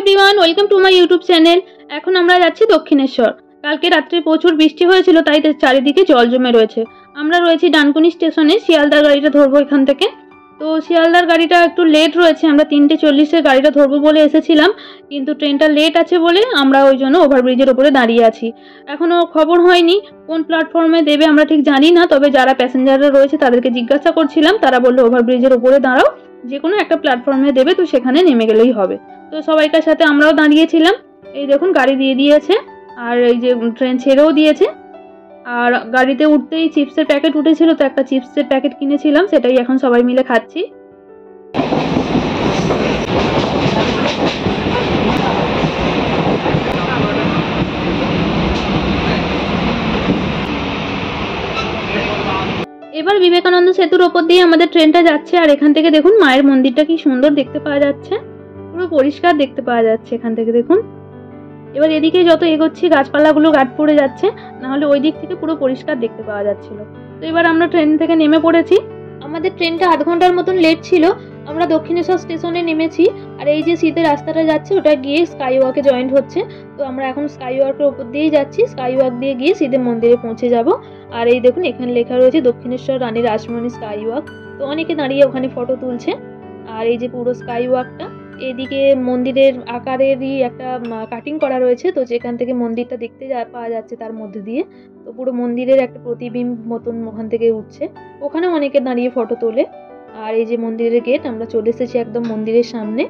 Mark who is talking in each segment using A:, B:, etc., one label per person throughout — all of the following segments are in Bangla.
A: Everyone, welcome to my YouTube channel. এখন আমরা যাচ্ছি দক্ষিণেশ্বর। কালকে রাত্রে প্রচুর বৃষ্টি হয়েছিল, তাই চারিদিকে জল জমে রয়েছে। আমরা রয়েছি ডানকুনি স্টেশনে। শিয়ালদার গাড়িটা ধরবো এখান থেকে। তো শিয়ালদার গাড়িটা একটু লেট রয়েছে, আমরা 3:40-এর গাড়িটা ধরবো বলে এসেছিলাম, কিন্তু ট্রেনটা লেট আছে বলে আমরা ওই জন্য ওভারব্রিজের ওপরে দাঁড়িয়ে আছি। এখনও খবর হয়নি কোন প্ল্যাটফর্মে দেবে, আমরা ঠিক জানি না। তবে যারা প্যাসেঞ্জাররা রয়েছে তাদেরকে জিজ্ঞাসা করছিলাম, তারা বললো ওভারব্রিজের ওপরে দাঁড়াও, যে কোনো একটা প্ল্যাটফর্মে দেবে, তো সেখানে নেমে গেলেই হবে। তো সবাইকার সাথে আমরাও দাঁড়িয়েছিলাম। এই দেখুন গাড়ি দিয়ে দিয়েছে, আর এই যে ট্রেন ছেড়েও দিয়েছে। আর গাড়িতে উঠতেই চিপসের প্যাকেট উঠেছিল, তো একটা চিপসের প্যাকেট কিনেছিলাম, সেটাই এখন সবাই মিলে খাচ্ছি। এবার বিবেকানন্দ সেতুর ওপর দিয়ে আমাদের ট্রেনটা যাচ্ছে। আর এখান থেকে দেখুন মায়ের মন্দিরটা কি সুন্দর দেখতে পাওয়া যাচ্ছে, পুরো পরিষ্কার দেখতে পাওয়া যাচ্ছে এখান থেকে দেখুন। এবার এদিকে যত এগোচ্ছি গাছপালাগুলো গাঢ় পড়ে যাচ্ছে, নাহলে ওই দিক থেকে পুরো পরিষ্কার দেখতে পাওয়া যাচ্ছিল। তো এবার আমরা ট্রেন থেকে নেমে পড়েছি। আমাদের ট্রেনটা আধ ঘন্টার মতন লেট ছিল। আমরা দক্ষিণেশ্বর স্টেশনে নেমেছি, আর এই যে শীতের রাস্তাটা যাচ্ছে ওটা গিয়ে স্কাই ওয়াকে জয়েন্ট হচ্ছে। তো আমরা এখন স্কাই ওয়াকের উপর দিয়েই যাচ্ছি, স্কাই ওয়াক দিয়ে গিয়ে শীতের মন্দিরে পৌঁছে যাব। আর এই দেখুন এখানে লেখা রয়েছে দক্ষিণেশ্বর রানী রাসমণি স্কাই ওয়াক। তো অনেকে দাঁড়িয়ে ওখানে ফটো তুলছে। আর এই যে পুরো স্কাই ওয়াকটা, এদিকে মন্দিরের আকারেরই একটা কাটিং করা রয়েছে, তো যেখান থেকে মন্দিরটা দেখতে পাওয়া যাচ্ছে তার মধ্যে দিয়ে। তো পুরো মন্দিরের একটা প্রতিবিম্ব মতন ওখান থেকে উঠছে, ওখানে অনেকে দাঁড়িয়ে ফটো তোলে। আর এই যে মন্দিরের গেট, আমরা চলে এসেছি একদম মন্দিরের সামনে।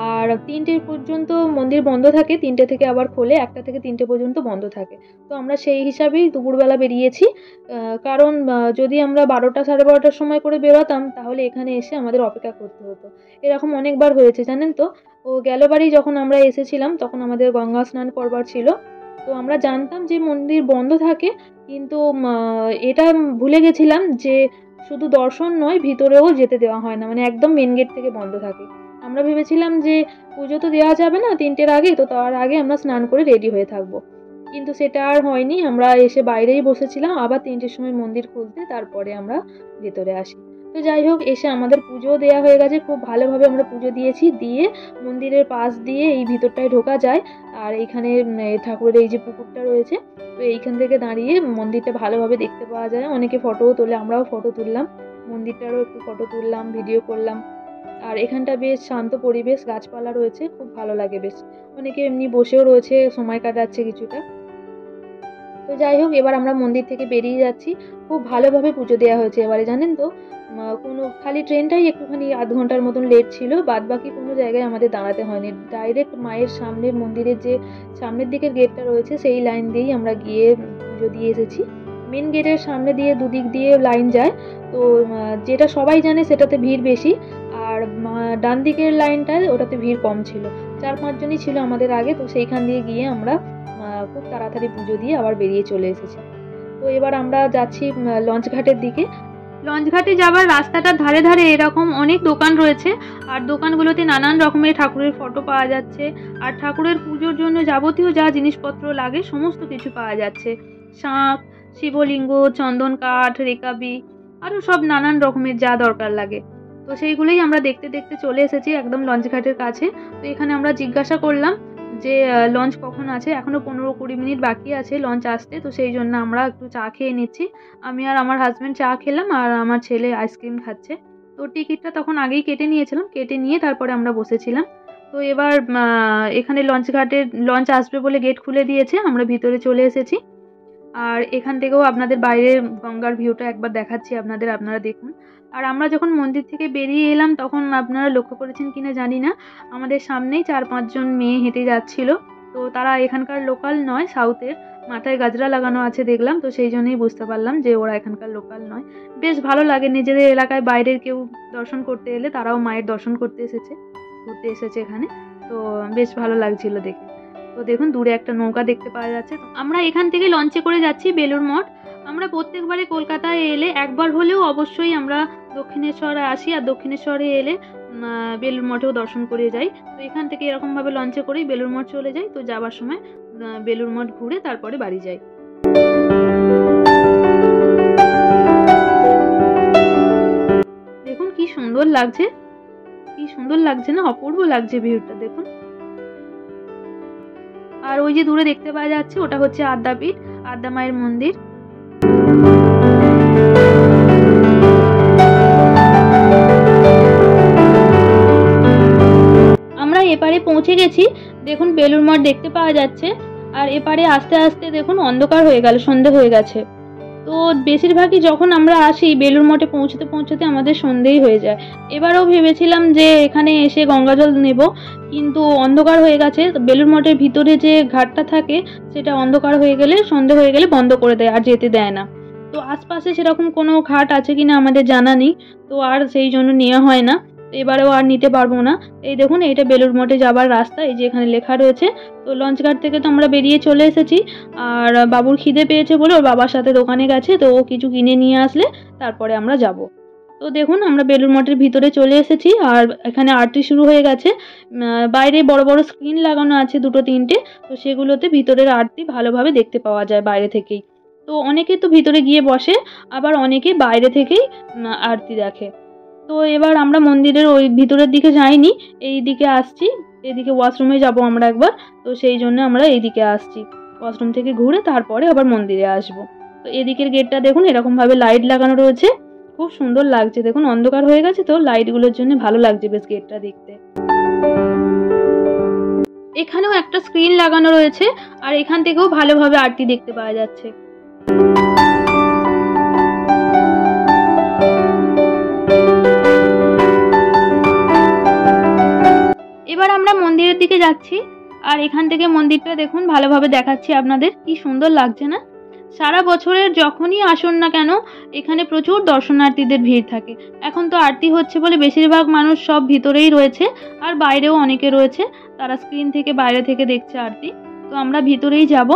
A: আর 3টে পর্যন্ত মন্দির বন্ধ থাকে, 3টে থেকে আবার খোলে, 1টা থেকে 3টে পর্যন্ত বন্ধ থাকে। তো আমরা সেই হিসাবেই দুপুরবেলা বেরিয়েছি, কারণ যদি আমরা 12টা 12:30টার সময় করে বেরোতাম তাহলে এখানে এসে আমাদের অপেক্ষা করতে হতো। এরকম অনেকবার হয়েছে জানেন তো। ও গেলবারই যখন আমরা এসেছিলাম তখন আমাদের গঙ্গা স্নান করবার ছিল। তো আমরা জানতাম যে মন্দির বন্ধ থাকে, কিন্তু এটা ভুলে গেছিলাম যে শুধু দর্শন নয়, ভিতরেও যেতে দেওয়া হয় না, মানে একদম মেন গেট থেকে বন্ধ থাকে। আমরা ভেবেছিলাম যে পুজো তো দেওয়া যাবে না 3টের আগে, তো তার আগে আমরা স্নান করে রেডি হয়ে থাকবো, কিন্তু সেটা আর হয়নি। আমরা এসে বাইরেই বসেছিলাম, আবার 3টের সময় মন্দির খুলতে তারপরে আমরা ভেতরে আসি। তো যাই হোক, এসে আমাদের পুজোও দেওয়া হয়ে গেছে, খুব ভালোভাবে আমরা পুজো দিয়েছি। দিয়ে মন্দিরের পাশ দিয়ে এই ভিতরটায় ঢোকা যায়। আর এইখানে ঠাকুরের এই যে পুকুরটা রয়েছে, তো এইখান থেকে দাঁড়িয়ে মন্দিরটা ভালোভাবে দেখতে পাওয়া যায়। অনেকে ফটোও তোলে, আমরাও ফটো তুললাম, মন্দিরটারও একটু ফটো তুললাম, ভিডিও করলাম। আর এখানটা বেশ শান্ত পরিবেশ, গাছপালা রয়েছে, খুব ভালো লাগে বেশ। অনেকে এমনি বসেও রয়েছে, সময় কাটাচ্ছে কিছুটা। তো যাই হোক, এবার আমরা মন্দির থেকে বেরিয়ে যাচ্ছি। খুব ভালোভাবে পুজো দেওয়া হয়েছে এবারে, জানেন তো। কোনো খালি ট্রেনটাই একটুখানি আধ ঘন্টার মতন লেট ছিল, বাদ বাকি কোনো জায়গায় আমাদের দাঁড়াতে হয়নি। ডাইরেক্ট মায়ের সামনে মন্দিরের যে সামনের দিকের গেটটা রয়েছে সেই লাইন দিয়েই আমরা গিয়ে পুজো দিয়ে এসেছি। মেন গেটের সামনে দিয়ে দুদিক দিয়ে লাইন যায়, তো যেটা সবাই জানে সেটাতে ভিড় বেশি। আর ডান দিকের লাইনটায় ওটাতে ভিড় কম ছিল, 4-5 জনই ছিল আমাদের আগে। তো সেইখান দিয়ে গিয়ে আমরা খুব তাড়াতাড়ি পুজো দিয়ে আবার বেরিয়ে চলে এসেছি। তো এবার আমরা যাচ্ছি লঞ্চ ঘাটের দিকে। লঞ্চ ঘাটে যাওয়ার রাস্তাটার ধারে ধারে এরকম অনেক দোকান রয়েছে, আর দোকানগুলোতে নানান রকমের ঠাকুরের ফটো পাওয়া যাচ্ছে। আর ঠাকুরের পুজোর জন্য যাবতীয় যা জিনিসপত্র লাগে সমস্ত কিছু পাওয়া যাচ্ছে। শাঁখ, শিবলিঙ্গ, চন্দন কাঠ, রেকাবি, আরও সব নানান রকমের যা দরকার লাগে। তো সেইগুলোই আমরা দেখতে দেখতে চলে এসেছি একদম লঞ্চ ঘাটের কাছে। তো এখানে আমরা জিজ্ঞাসা করলাম যে লঞ্চ কখন আছে। এখনও 15-20 মিনিট বাকি আছে লঞ্চ আসতে, তো সেই জন্য আমরা একটু চা খেয়ে নিচ্ছি। আমি আর আমার হাজব্যান্ড চা খেলাম, আর আমার ছেলে আইসক্রিম খাচ্ছে। তো টিকিটটা তখন আগেই কেটে নিয়েছিলাম, কেটে নিয়ে তারপরে আমরা বসেছিলাম। তো এবার এখানে লঞ্চ আসবে বলে গেট খুলে দিয়েছে, আমরা ভিতরে চলে এসেছি। আর এখান থেকেও আপনাদের বাইরের গঙ্গার ভিউটা একবার দেখাচ্ছি আপনারা দেখুন। আর আমরা যখন মন্দির থেকে বেরিয়ে এলাম তখন আপনারা লক্ষ্য করেছেন কিনা জানি না, আমাদের সামনেই 4-5 জন মেয়ে হেঁটে যাচ্ছিল। তো তারা এখানকার লোকাল নয়, সাউথের। মাথায় গাজরা লাগানো আছে দেখলাম, তো সেই জন্যই বুঝতে পারলাম যে ওরা এখানকার লোকাল নয়। বেশ ভালো লাগে, নিজেদের এলাকায় বাইরের কেউ দর্শন করতে এলে তারাও মায়ের দর্শন করতে ঘুরতে এসেছে এখানে। তো বেশ ভালো লাগছিল দেখে। তো দেখুন দূরে একটা নৌকা দেখতে পাওয়া যাচ্ছে। আমরা এখান থেকে লঞ্চে করে যাচ্ছি বেলুড় মঠ। আমরা প্রত্যেকবারে কলকাতায় এলে একবার হলেও অবশ্যই আমরা দক্ষিণেশ্বরে আসি, আর দক্ষিণেশ্বরে এলে বেলুড় মঠেও দর্শন করে যাই। তো এখান থেকে এরকমভাবে লঞ্চে করেই বেলুড় মঠ চলে যাই। তো যাবার সময় বেলুড় মঠ ঘুরে তারপরে বাড়ি যাই। দেখুন কি সুন্দর লাগছে, কি সুন্দর লাগছে না, অপূর্ব লাগছে ভিউটা দেখুন। আর ওই যে দূরে দেখতে পাওয়া যাচ্ছে ওটা হচ্ছে আদ্যাপীঠ, আদ্যা মায়ের মন্দির। আমরা এপারে পৌঁছে গেছি, দেখুন বেলুড় মঠ দেখতে পাওয়া যাচ্ছে। আর এপারে আস্তে আস্তে দেখুন অন্ধকার হয়ে গেল, সন্ধে হয়ে গেছে। তো বেশিরভাগই যখন আমরা আসি বেলুড় মঠে পৌঁছতে পৌঁছতে আমাদের সন্ধেই হয়ে যায়। এবারেও ভেবেছিলাম যে এখানে এসে গঙ্গা জল নেব, কিন্তু অন্ধকার হয়ে গেছে। বেলুড় মঠের ভিতরে যে ঘাটটা থাকে সেটা অন্ধকার হয়ে গেলে, সন্ধে হয়ে গেলে বন্ধ করে দেয়, আর যেতে দেয় না। তো আশপাশে সেরকম কোনো ঘাট আছে কিনা আমাদের জানা নেই, তো আর সেই জন্য নেওয়া হয় না। এবারেও আর নিতে পারবো না। এই দেখুন এইটা বেলুড় মঠে যাবার রাস্তা, এই যে এখানে লেখা রয়েছে। তো লঞ্চ ঘাট থেকে তো আমরা বেরিয়ে চলে এসেছি। আর বাবুর খিদে পেয়েছে বলে ওর বাবার সাথে দোকানে গেছে, তো ও কিছু কিনে নিয়ে আসলে তারপরে আমরা যাব। তো দেখুন আমরা বেলুড় মঠের ভিতরে চলে এসেছি, আর এখানে আরতি শুরু হয়ে গেছে। বাইরে বড় বড় স্ক্রিন লাগানো আছে 2-3টে, তো সেগুলোতে ভিতরের আরতি ভালোভাবে দেখতে পাওয়া যায় বাইরে থেকেই। তো অনেকে তো ভিতরে গিয়ে বসে, আবার অনেকে বাইরে থেকেই আরতি দেখে। তো এবার আমরা মন্দিরের ওই ভিতরের দিকে যাইনি, এই দিকে আসছি। এদিকে ওয়াশরুমে যাব আমরা একবার, তো সেই জন্য আমরা এইদিকে আসছি। ওয়াশরুম থেকে ঘুরে তারপরে আবার মন্দিরে আসব। তো এদিকের গেটটা দেখুন এরকমভাবে লাইট লাগানো রয়েছে, খুব সুন্দর লাগছে। দেখুন অন্ধকার হয়ে গেছে তো লাইটগুলোর জন্য ভালো লাগছে বেশ গেটটা দেখতে। এখানেও একটা স্ক্রিন লাগানো রয়েছে, আর এখান থেকেও ভালোভাবে আরতি দেখতে পাওয়া যাচ্ছে। এবার আমরা মন্দিরের দিকে যাচ্ছি, আর এখান থেকে মন্দিরটা দেখুন ভালোভাবে দেখাচ্ছি আপনাদের, কি সুন্দর লাগছে না? সারা বছরের যখনই আসুন না কেন এখানে প্রচুর দর্শনার্থীদের ভিড় থাকে। এখন তো আরতি হচ্ছে বলে বেশিরভাগ মানুষ সব ভিতরেই রয়েছে, আর বাইরেও অনেকে রয়েছে, তারা স্ক্রিন থেকে বাইরে থেকে দেখছে আরতি। তো আমরা ভিতরেই যাব।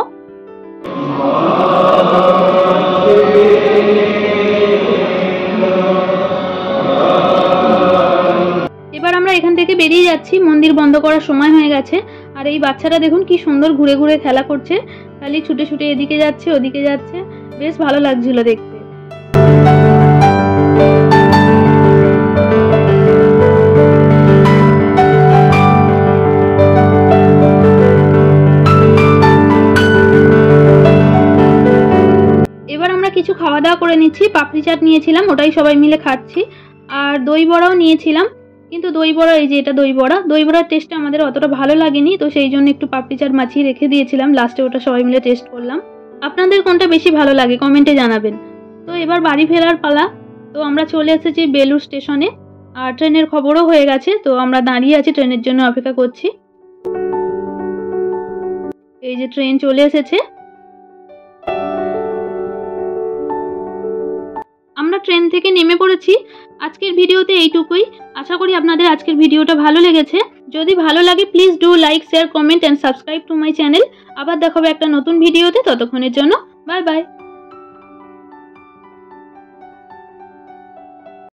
A: এবার আমরা এখান থেকে বেরিয়ে যাচ্ছি, মন্দির বন্ধ করার সময় হয়ে গেছে। আর এই বাচ্চাটা দেখুন কি সুন্দর ঘুরে ঘুরে খেলা করছে, খালি ছুটে ছুটে এদিকে যাচ্ছে ওদিকে যাচ্ছে, বেশ ভালো লাগছিল দেখতে। এবার আমরা কিছু খাওয়া দাওয়া করে নিচ্ছি। পাপড়ি চাট নিয়েছিলাম, ওটাই সবাই মিলে খাচ্ছি। আর দই বড়াও নিয়েছিলাম, কিন্তু দই বড়া, এই যে এটা দই বড়ার টেস্টটা আমাদের অতটা ভালো লাগেনি, তো সেই জন্য একটু পাপড়ি চাট মাছিয়ে রেখে দিয়েছিলাম, লাস্টে ওটা সবাই মিলে টেস্ট করলাম। আপনাদের কোনটা বেশি ভালো লাগে কমেন্টে জানাবেন। তো এবার বাড়ি ফেরার পালা। তো আমরা চলে এসেছি বেলুড় স্টেশনে, আর ট্রেনের খবরও হয়ে গেছে, তো আমরা দাঁড়িয়ে আছি ট্রেনের জন্য অপেক্ষা করছি। এই যে ট্রেন চলে এসেছে, আমরা ট্রেন থেকে নেমে পড়েছি। আজকের ভিডিওতে এইটুকুই। আশা করি আপনাদের আজকের ভিডিওটা ভালো লেগেছে। যদি ভালো লাগে please do like, share, comment and subscribe to my channel. আবার দেখাবো একটা নতুন ভিডিওতে, ততক্ষণের জন্য বাই বাই।